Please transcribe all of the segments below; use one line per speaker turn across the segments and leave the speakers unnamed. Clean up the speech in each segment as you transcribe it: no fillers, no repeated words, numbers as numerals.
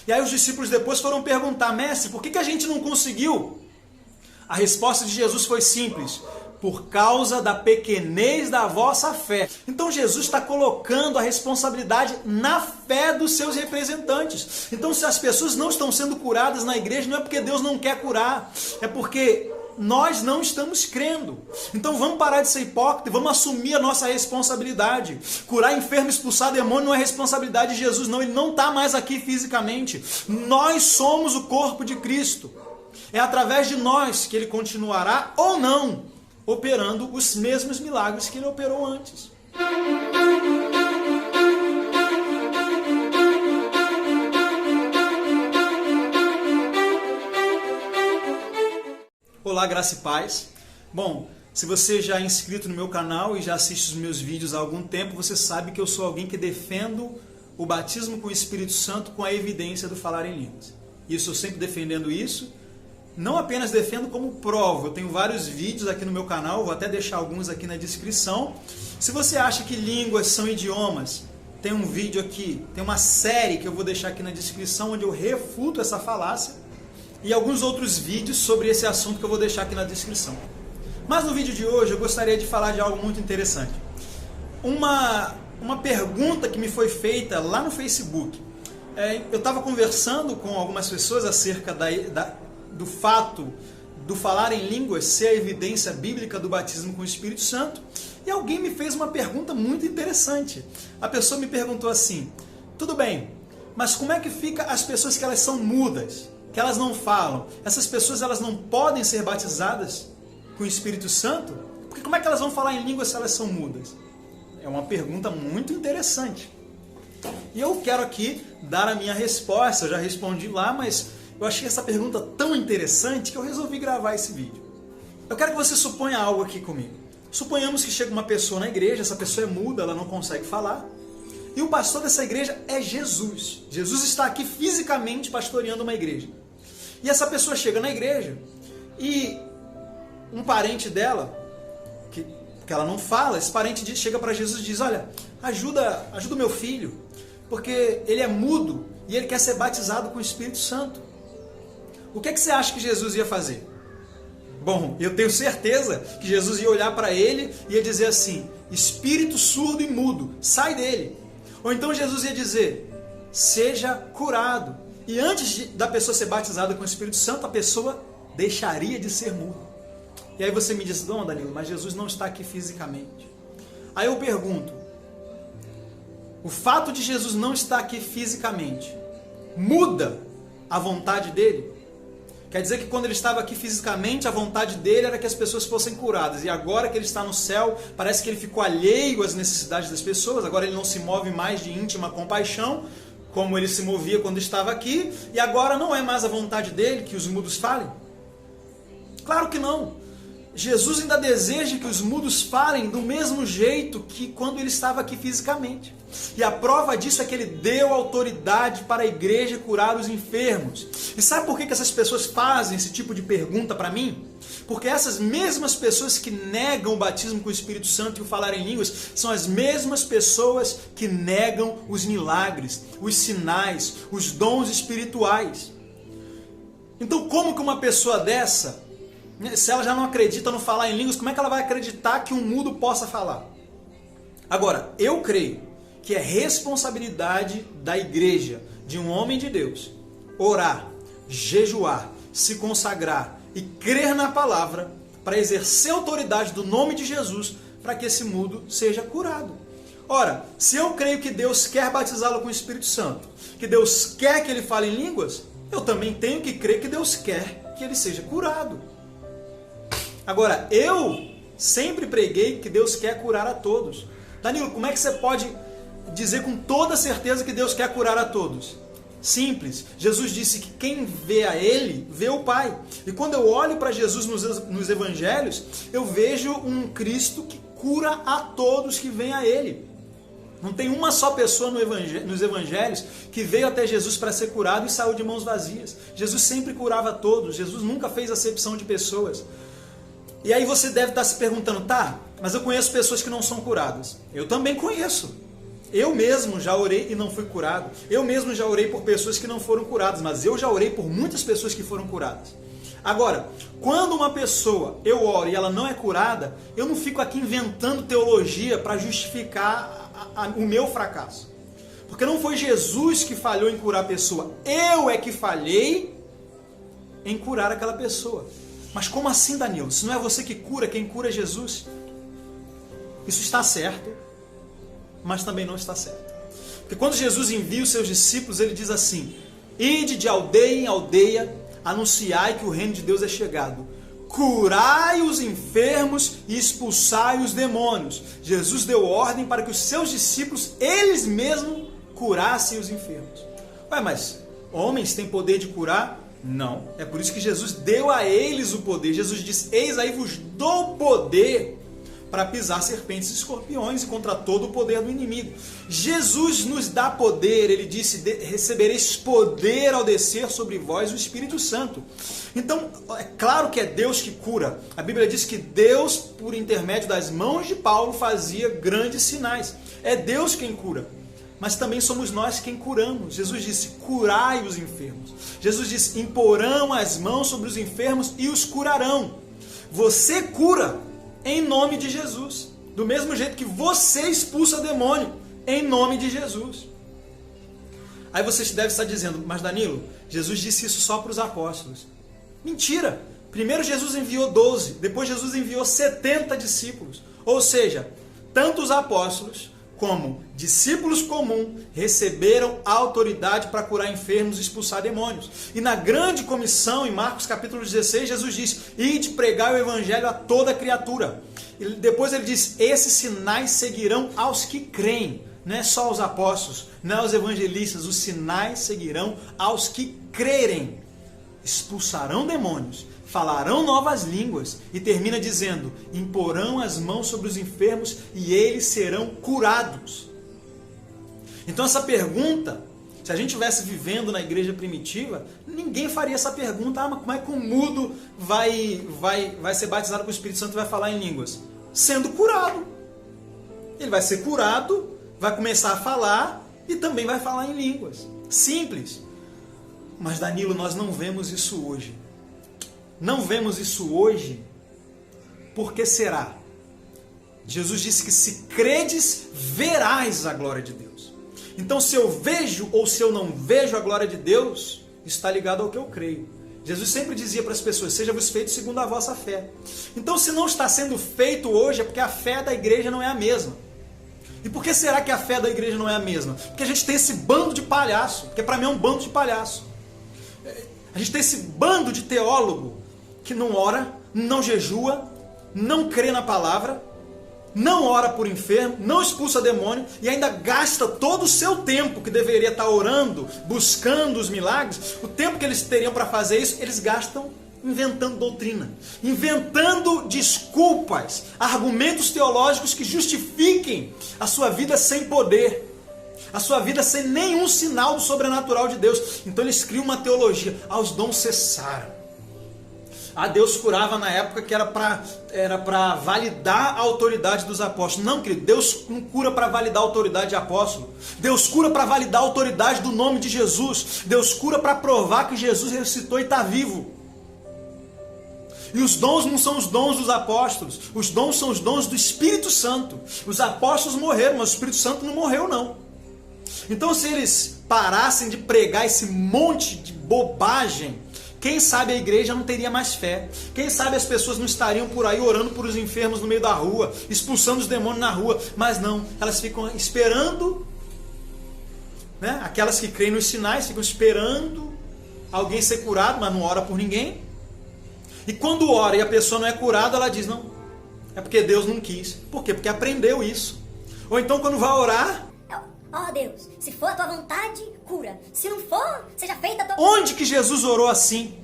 E aí os discípulos depois foram perguntar: mestre, por que a gente não conseguiu? A resposta de Jesus foi simples: por causa da pequenez da vossa fé. Então Jesus está colocando a responsabilidade na fé dos seus representantes. Então, se as pessoas não estão sendo curadas na igreja, não é porque Deus não quer curar, é porque nós não estamos crendo. Então vamos parar de ser hipócrita e vamos assumir a nossa responsabilidade. Curar enfermo, expulsar demônio não é responsabilidade de Jesus, não. Ele não está mais aqui fisicamente. Nós somos o corpo de Cristo. É através de nós que Ele continuará ou não operando os mesmos milagres que Ele operou antes. Olá, graça e paz. Bom, se você já é inscrito no meu canal e já assiste os meus vídeos há algum tempo, você sabe que eu sou alguém que defendo o batismo com o Espírito Santo com a evidência do falar em línguas. E eu estou sempre defendendo isso. Não apenas defendo, como provo. Eu tenho vários vídeos aqui no meu canal, vou até deixar alguns aqui na descrição. Se você acha que línguas são idiomas, tem um vídeo aqui, tem uma série que eu vou deixar aqui na descrição, onde eu refuto essa falácia. E alguns outros vídeos sobre esse assunto que eu vou deixar aqui na descrição. Mas no vídeo de hoje eu gostaria de falar de algo muito interessante. Uma pergunta que me foi feita lá no Facebook. Eu estava conversando com algumas pessoas acerca do fato do falar em línguas ser a evidência bíblica do batismo com o Espírito Santo, e alguém me fez uma pergunta muito interessante. A pessoa me perguntou assim: tudo bem, mas como é que fica as pessoas que elas são mudas, que elas não falam? Essas pessoas, elas não podem ser batizadas com o Espírito Santo? Porque como é que elas vão falar em línguas se elas são mudas? É uma pergunta muito interessante. E eu quero aqui dar a minha resposta. Eu já respondi lá, mas eu achei essa pergunta tão interessante que eu resolvi gravar esse vídeo. Eu quero que você suponha algo aqui comigo. Suponhamos que chega uma pessoa na igreja, essa pessoa é muda, ela não consegue falar, e o pastor dessa igreja é Jesus. Jesus está aqui fisicamente pastoreando uma igreja. E essa pessoa chega na igreja e um parente dela, que ela não fala, esse parente chega para Jesus e diz: olha, ajuda o meu filho, porque ele é mudo e ele quer ser batizado com o Espírito Santo. O que você acha que Jesus ia fazer? Bom, eu tenho certeza que Jesus ia olhar para ele e ia dizer assim: espírito surdo e mudo, sai dele. Ou então Jesus ia dizer: seja curado. E antes da pessoa ser batizada com o Espírito Santo, a pessoa deixaria de ser muda. E aí você me diz: não, Danilo, mas Jesus não está aqui fisicamente. Aí eu pergunto: o fato de Jesus não estar aqui fisicamente muda a vontade dele? Quer dizer que quando ele estava aqui fisicamente, a vontade dele era que as pessoas fossem curadas. E agora que ele está no céu, parece que ele ficou alheio às necessidades das pessoas. Agora ele não se move mais de íntima compaixão, como ele se movia quando estava aqui. E agora não é mais a vontade dele que os mudos falem? Claro que não. Jesus ainda deseja que os mudos falem do mesmo jeito que quando ele estava aqui fisicamente. E a prova disso é que ele deu autoridade para a igreja curar os enfermos. E sabe por que essas pessoas fazem esse tipo de pergunta para mim? Porque essas mesmas pessoas que negam o batismo com o Espírito Santo e o falar em línguas são as mesmas pessoas que negam os milagres, os sinais, os dons espirituais. Então, como que uma pessoa dessa, se ela já não acredita no falar em línguas, como é que ela vai acreditar que um mudo possa falar? Agora, eu creio que é responsabilidade da igreja, de um homem de Deus, orar, jejuar, se consagrar e crer na palavra para exercer a autoridade do nome de Jesus para que esse mudo seja curado. Ora, se eu creio que Deus quer batizá-lo com o Espírito Santo, que Deus quer que ele fale em línguas, eu também tenho que crer que Deus quer que ele seja curado. Agora, eu sempre preguei que Deus quer curar a todos. Danilo, como é que você pode dizer com toda certeza que Deus quer curar a todos? Simples. Jesus disse que quem vê a Ele, vê o Pai. E quando eu olho para Jesus nos evangelhos, eu vejo um Cristo que cura a todos que vêm a Ele. Não tem uma só pessoa nos evangelhos que veio até Jesus para ser curado e saiu de mãos vazias. Jesus sempre curava a todos. Jesus nunca fez acepção de pessoas. E aí você deve estar se perguntando: tá, mas eu conheço pessoas que não são curadas. Eu também conheço. Eu mesmo já orei e não fui curado. Eu mesmo já orei por pessoas que não foram curadas, mas eu já orei por muitas pessoas que foram curadas. Agora, quando uma pessoa, eu oro e ela não é curada, eu não fico aqui inventando teologia para justificar o meu fracasso. Porque não foi Jesus que falhou em curar a pessoa, eu é que falhei em curar aquela pessoa. Mas como assim, Danilo? Se não é você que cura, quem cura é Jesus? Isso está certo, mas também não está certo. Porque quando Jesus envia os seus discípulos, ele diz assim: ide de aldeia em aldeia, anunciai que o reino de Deus é chegado. Curai os enfermos e expulsai os demônios. Jesus deu ordem para que os seus discípulos, eles mesmos, curassem os enfermos. Ué, mas homens têm poder de curar? Não. É por isso que Jesus deu a eles o poder. Jesus disse: eis aí vos dou poder para pisar serpentes e escorpiões e contra todo o poder do inimigo. Jesus nos dá poder. Ele disse: recebereis poder ao descer sobre vós o Espírito Santo. Então, é claro que é Deus que cura. A Bíblia diz que Deus, por intermédio das mãos de Paulo, fazia grandes sinais. É Deus quem cura. Mas também somos nós quem curamos. Jesus disse: curai os enfermos. Jesus disse: imporão as mãos sobre os enfermos e os curarão. Você cura em nome de Jesus. Do mesmo jeito que você expulsa demônio em nome de Jesus. Aí você deve estar dizendo: mas Danilo, Jesus disse isso só para os apóstolos. Mentira! Primeiro Jesus enviou 12, depois Jesus enviou 70 discípulos. Ou seja, tanto os apóstolos como discípulos comuns receberam autoridade para curar enfermos e expulsar demônios. E na grande comissão, em Marcos capítulo 16, Jesus diz: ide pregar o evangelho a toda criatura. E depois ele diz: esses sinais seguirão aos que creem. Não é só aos apóstolos, não é aos evangelistas, os sinais seguirão aos que crerem. Expulsarão demônios, falarão novas línguas, e termina dizendo: imporão as mãos sobre os enfermos e eles serão curados. Então essa pergunta, se a gente estivesse vivendo na igreja primitiva, ninguém faria essa pergunta: mas como é que um mudo vai ser batizado com o Espírito Santo e vai falar em línguas? Sendo curado. Ele vai ser curado, vai começar a falar e também vai falar em línguas. Simples. Mas Danilo, nós não vemos isso hoje. Não vemos isso hoje, por que será? Jesus disse que se credes, verás a glória de Deus. Então, se eu vejo ou se eu não vejo a glória de Deus, isso está ligado ao que eu creio. Jesus sempre dizia para as pessoas: seja-vos feito segundo a vossa fé. Então, se não está sendo feito hoje, é porque a fé da igreja não é a mesma. E por que será que a fé da igreja não é a mesma? Porque a gente tem esse bando de palhaço, porque para mim é um bando de palhaço. A gente tem esse bando de teólogo que não ora, não jejua, não crê na palavra, não ora por enfermo, não expulsa demônio e ainda gasta todo o seu tempo que deveria estar orando, buscando os milagres. O tempo que eles teriam para fazer isso, eles gastam inventando doutrina, inventando desculpas, argumentos teológicos que justifiquem a sua vida sem poder, a sua vida sem nenhum sinal do sobrenatural de Deus. Então eles criam uma teologia: os dons cessaram. Deus curava na época que era para validar a autoridade dos apóstolos. Não, querido, Deus não cura para validar a autoridade de apóstolo. Deus cura para validar a autoridade do nome de Jesus. Deus cura para provar que Jesus ressuscitou e está vivo. E os dons não são os dons dos apóstolos. Os dons são os dons do Espírito Santo. Os apóstolos morreram, mas o Espírito Santo não morreu, não. Então, se eles parassem de pregar esse monte de bobagem, quem sabe a igreja não teria mais fé. Quem sabe as pessoas não estariam por aí orando por os enfermos no meio da rua, expulsando os demônios na rua. Mas não, elas ficam esperando, né? Aquelas que creem nos sinais ficam esperando alguém ser curado, mas não ora por ninguém. E quando ora e a pessoa não é curada, ela diz: não, é porque Deus não quis. Por quê? Porque aprendeu isso. Ou então quando vai orar:
Deus, se for a tua vontade, cura. Se não for, seja feita a tua...
Onde que Jesus orou assim?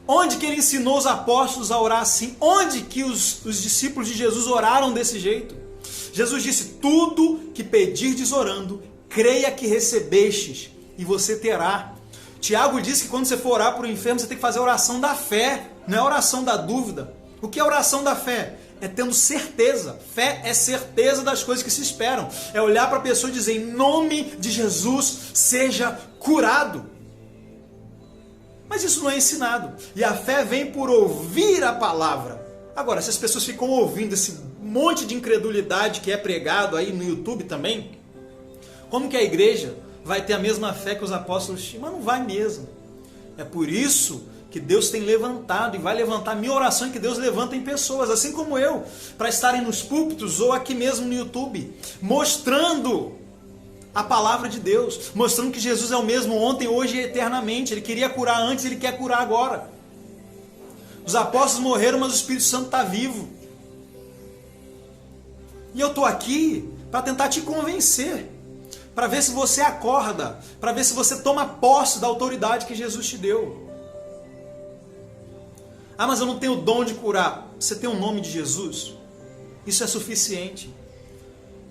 Onde que ele ensinou os apóstolos a orar assim? Onde que os discípulos de Jesus oraram desse jeito? Jesus disse: tudo que pedirdes orando, creia que recebestes e você terá. Tiago diz que quando você for orar para o enfermo, você tem que fazer a oração da fé, não é a oração da dúvida. O que é a oração da fé? é tendo certeza. Fé é certeza das coisas que se esperam. É olhar para a pessoa e dizer, em nome de Jesus, seja curado. Mas isso não é ensinado. E a fé vem por ouvir a palavra. Agora, se as pessoas ficam ouvindo esse monte de incredulidade que é pregado aí no YouTube também, como que a igreja vai ter a mesma fé que os apóstolos tinham? Mas não vai mesmo. É por isso que Deus tem levantado e vai levantar. Minha oração é que Deus levanta em pessoas, assim como eu, para estarem nos púlpitos ou aqui mesmo no YouTube, mostrando a palavra de Deus, mostrando que Jesus é o mesmo ontem, hoje e eternamente. Ele queria curar antes, Ele quer curar agora. Os apóstolos morreram, mas o Espírito Santo está vivo. E eu estou aqui para tentar te convencer, para ver se você acorda, para ver se você toma posse da autoridade que Jesus te deu. Ah, mas eu não tenho o dom de curar. Você tem o nome de Jesus? Isso é suficiente.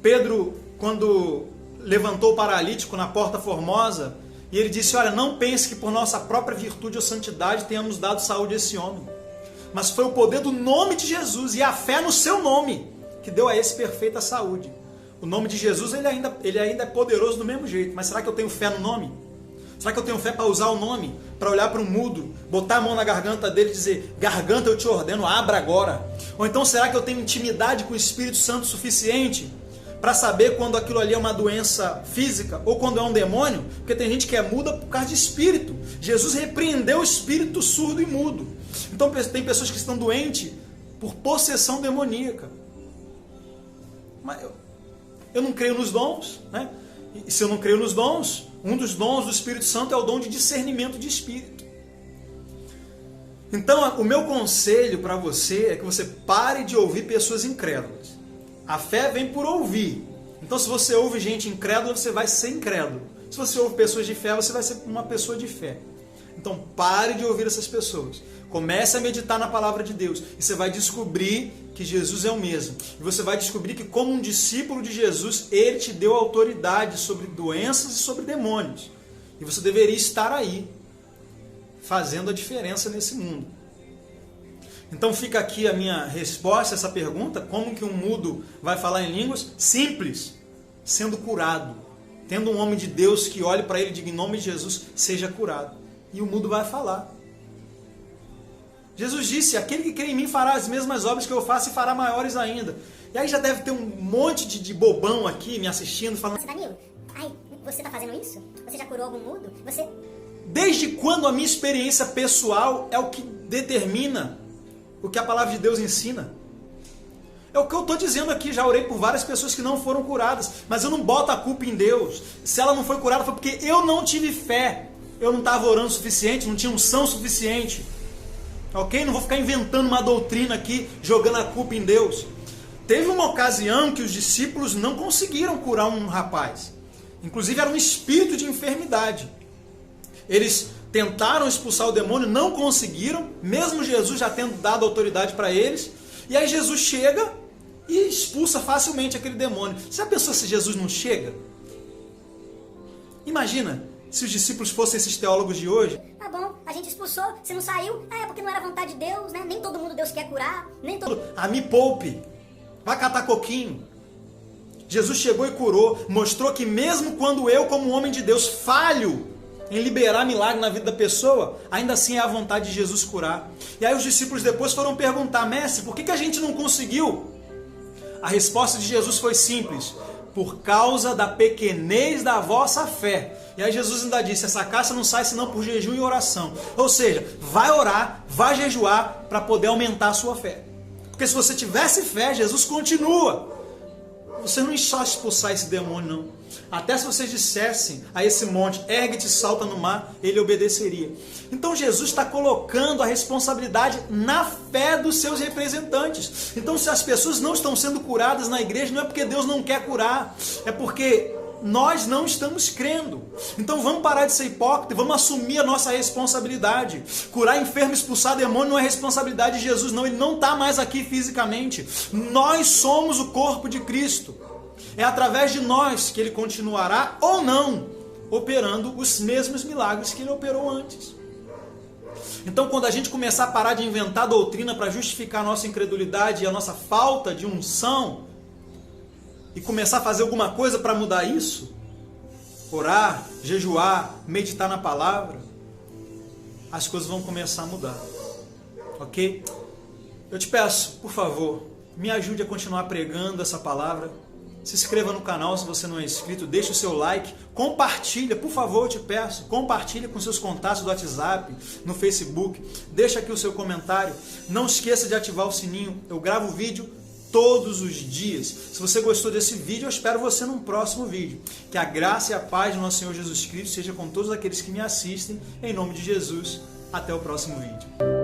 Pedro, quando levantou o paralítico na Porta Formosa, e ele disse, olha, não pense que por nossa própria virtude ou santidade tenhamos dado saúde a esse homem. Mas foi o poder do nome de Jesus e a fé no seu nome que deu a esse perfeita saúde. O nome de Jesus ele ainda é poderoso do mesmo jeito. Mas será que eu tenho fé no nome? Será que eu tenho fé para usar o nome? Para olhar para um mudo, botar a mão na garganta dele e dizer, garganta, eu te ordeno, abra agora. Ou então será que eu tenho intimidade com o Espírito Santo suficiente para saber quando aquilo ali é uma doença física ou quando é um demônio? Porque tem gente que é muda por causa de espírito. Jesus repreendeu o espírito surdo e mudo. Então tem pessoas que estão doentes por possessão demoníaca. Mas eu não creio nos dons, né? E se eu não creio nos dons, um dos dons do Espírito Santo é o dom de discernimento de espírito. Então, o meu conselho para você é que você pare de ouvir pessoas incrédulas. A fé vem por ouvir. Então, se você ouve gente incrédula, você vai ser incrédulo. Se você ouve pessoas de fé, você vai ser uma pessoa de fé. Então, pare de ouvir essas pessoas. Comece a meditar na palavra de Deus e você vai descobrir que Jesus é o mesmo. E você vai descobrir que, como um discípulo de Jesus, Ele te deu autoridade sobre doenças e sobre demônios. E você deveria estar aí, fazendo a diferença nesse mundo. Então fica aqui a minha resposta a essa pergunta: como que um mudo vai falar em línguas? Simples, sendo curado. Tendo um homem de Deus que olhe para ele e diga, em nome de Jesus, seja curado. E o mudo vai falar. Jesus disse, aquele que crê em mim fará as mesmas obras que eu faço e fará maiores ainda. E aí já deve ter um monte de bobão aqui me assistindo, falando...
Nossa, Danilo, você está fazendo isso? Você já curou algum mudo? Você...
Desde quando a minha experiência pessoal é o que determina o que a palavra de Deus ensina? É o que eu estou dizendo aqui, já orei por várias pessoas que não foram curadas, mas eu não boto a culpa em Deus. Se ela não foi curada foi porque eu não tive fé. Eu não estava orando o suficiente, não tinha unção suficiente. Ok? Não vou ficar inventando uma doutrina aqui, jogando a culpa em Deus. Teve uma ocasião que os discípulos não conseguiram curar um rapaz. Inclusive era um espírito de enfermidade. Eles tentaram expulsar o demônio, não conseguiram, mesmo Jesus já tendo dado autoridade para eles. E aí Jesus chega e expulsa facilmente aquele demônio. Você já pensou se Jesus não chega? Imagina se os discípulos fossem esses teólogos de hoje.
Tá bom, a gente expulsou, você não saiu, é porque não era vontade de Deus, né? Nem todo mundo Deus quer curar, nem todo...
Me poupe, vai catar coquinho. Jesus chegou e curou, mostrou que mesmo quando eu, como homem de Deus, falho em liberar milagre na vida da pessoa, ainda assim é a vontade de Jesus curar. E aí os discípulos depois foram perguntar, mestre, por que a gente não conseguiu? A resposta de Jesus foi simples, por causa da pequenez da vossa fé. E aí Jesus ainda disse, essa caça não sai senão por jejum e oração. Ou seja, vai orar, vai jejuar para poder aumentar a sua fé. Porque se você tivesse fé, Jesus continua. Você não ia só expulsar esse demônio, não. Até se vocês dissessem a esse monte, ergue-te e salta no mar, ele obedeceria. Então Jesus está colocando a responsabilidade na fé dos seus representantes. Então se as pessoas não estão sendo curadas na igreja, não é porque Deus não quer curar, é porque nós não estamos crendo. Então vamos parar de ser hipócrita e vamos assumir a nossa responsabilidade. Curar enfermo, expulsar demônio não é responsabilidade de Jesus, não. Ele não está mais aqui fisicamente. Nós somos o corpo de Cristo. É através de nós que Ele continuará ou não operando os mesmos milagres que Ele operou antes. Então, quando a gente começar a parar de inventar doutrina para justificar a nossa incredulidade e a nossa falta de unção, e começar a fazer alguma coisa para mudar isso, orar, jejuar, meditar na palavra, as coisas vão começar a mudar. Ok? Eu te peço, por favor, me ajude a continuar pregando essa palavra. Se inscreva no canal se você não é inscrito, deixe o seu like, compartilha, por favor, eu te peço, compartilha com seus contatos do WhatsApp, no Facebook, deixa aqui o seu comentário, não esqueça de ativar o sininho, eu gravo vídeo todos os dias. Se você gostou desse vídeo, eu espero você num próximo vídeo. Que a graça e a paz do nosso Senhor Jesus Cristo seja com todos aqueles que me assistem, em nome de Jesus. Até o próximo vídeo.